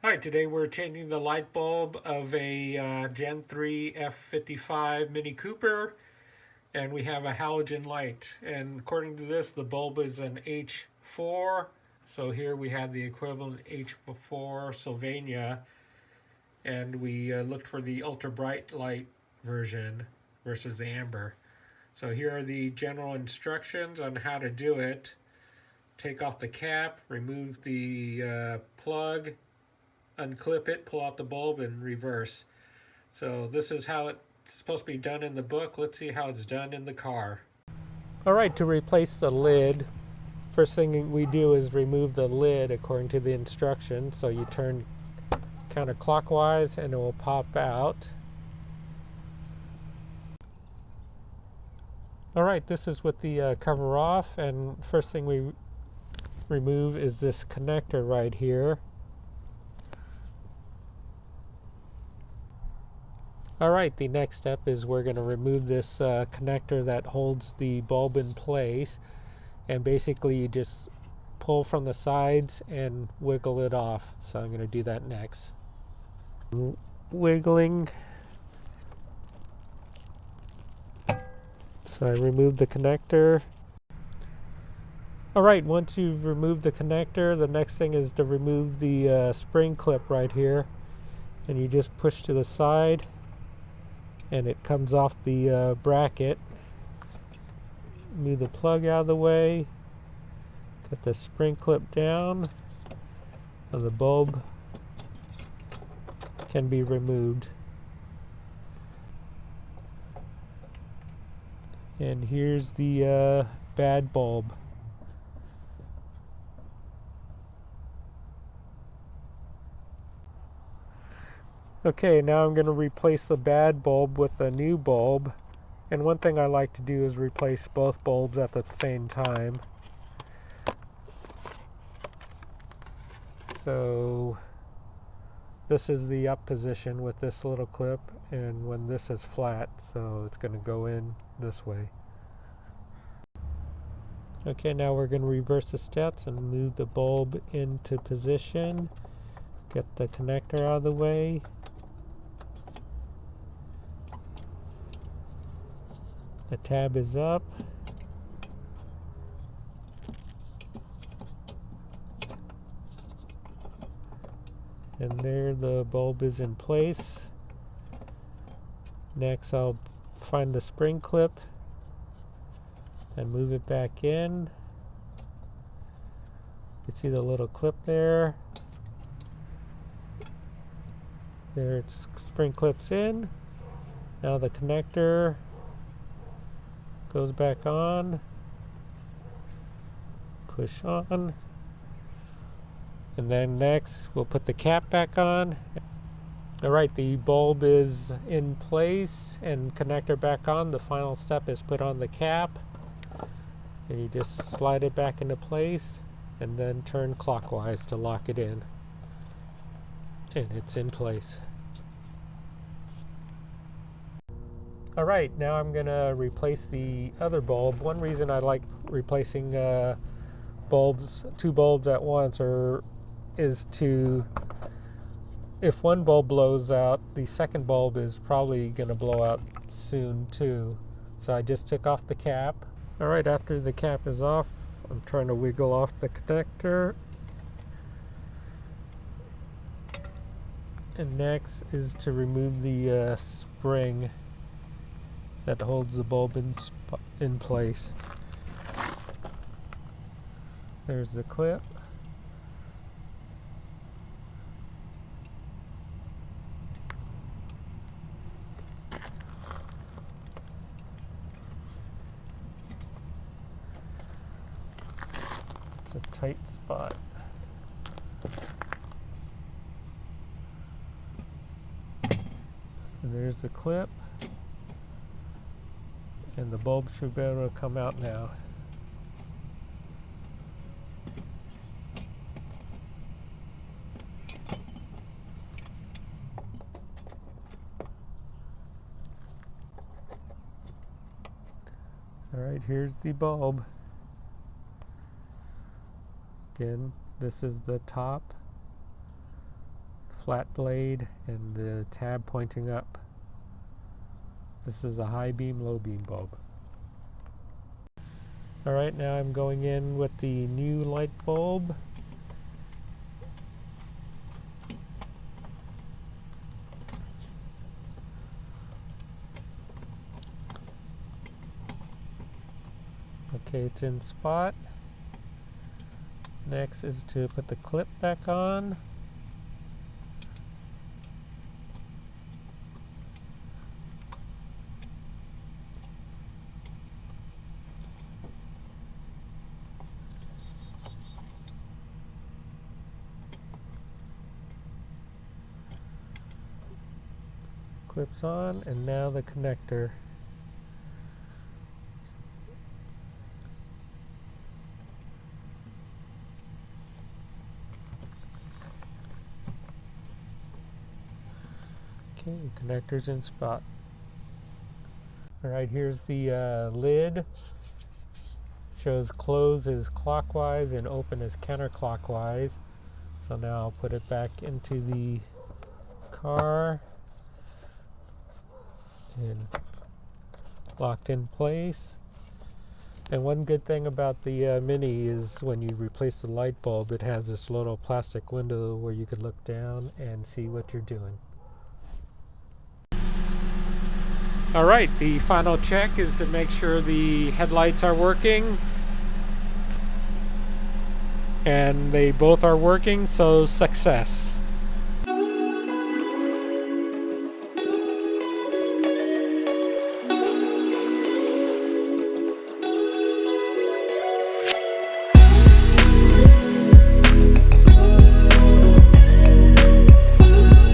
Hi, today we're changing the light bulb of a Gen 3 F55 Mini Cooper, and we have a halogen light. And according to this, the bulb is an H4. So here we have the equivalent H4 Sylvania, and we looked for the ultra bright light version versus the amber. So here are the general instructions on how to do it. Take off the cap, remove the plug, unclip it, pull out the bulb, and reverse. So this is how it's supposed to be done in the book. Let's see how it's done in the car. All right, to replace the lid, first thing we do is remove the lid according to the instructions. So you turn counterclockwise and it will pop out. All right, this is with the cover off, and first thing we remove is this connector right here. All right, the next step is we're going to remove this connector that holds the bulb in place, and basically you just pull from the sides and wiggle it off. So I'm going to do that next. Wiggling. So I removed the connector. All right, once you've removed the connector, the next thing is to remove the spring clip right here, and you just push to the side and it comes off the bracket. Move the plug out of the way, get the spring clip down, and the bulb can be removed. And here's the bad bulb. Okay, now I'm going to replace the bad bulb with a new bulb. And one thing I like to do is replace both bulbs at the same time. So this is the up position with this little clip, and when this is flat, so it's going to go in this way. Okay, now we're going to reverse the steps and move the bulb into position. Get the connector out of the way. The tab is up. And there the bulb is in place. Next I'll find the spring clip and move it back in. You can see the little clip there. There its spring clips in. Now the connector goes back on. Push on. And then next we'll put the cap back on. Alright, the bulb is in place and connector back on. The final step is put on the cap. And you just slide it back into place and then turn clockwise to lock it in. And it's in place. Alright, now I'm going to replace the other bulb. One reason I like replacing two bulbs at once is to, if one bulb blows out, the second bulb is probably going to blow out soon too. So I just took off the cap. Alright, after the cap is off, I'm trying to wiggle off the connector. And next is to remove the spring that holds the bulb in place. There's the clip. It's a tight spot. And there's the clip. And the bulb should be able to come out now. Alright, here's the bulb. Again, this is the top flat blade and the tab pointing up. This is a high beam, low beam bulb. Alright, now I'm going in with the new light bulb. Okay, it's in spot. Next is to put the clip back on. Clips on, and now the connector. Okay, connector's in spot. Alright, here's the lid. Shows close is clockwise and open is counterclockwise. So now I'll put it back into the car and locked in place. And one good thing about the Mini is when you replace the light bulb, it has this little plastic window where you could look down and see what you're doing. Alright, the final check is to make sure the headlights are working. And they both are working, so success.